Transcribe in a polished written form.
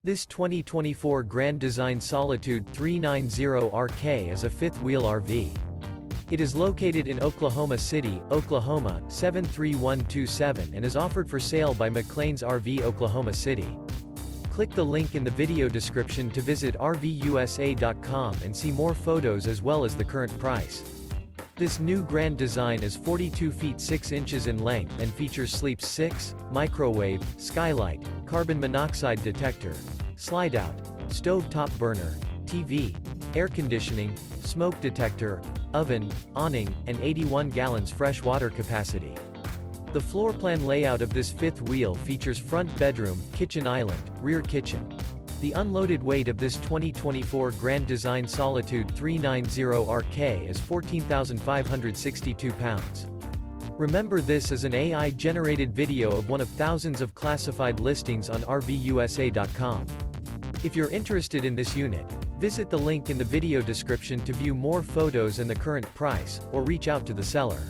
This 2024 Grand Design Solitude 390RK is a fifth-wheel RV. It is located in Oklahoma City, Oklahoma, 73127 and is offered for sale by McClain's RV Oklahoma City. Click the link in the video description to visit RVUSA.com and see more photos as well as the current price. This new Grand Design is 42 feet 6 inches in length and features Sleep 6, microwave, Skylight, carbon monoxide detector, Slideout, stove top burner, TV, air conditioning, smoke detector, oven, awning, and 81 gallons fresh water capacity. The floor plan layout of this fifth wheel features front bedroom, kitchen island, rear kitchen. The unloaded weight of this 2024 Grand Design Solitude 390RK is 14,562 pounds. Remember, this is an AI-generated video of one of thousands of classified listings on RVUSA.com. If you're interested in this unit, visit the link in the video description to view more photos and the current price, or reach out to the seller.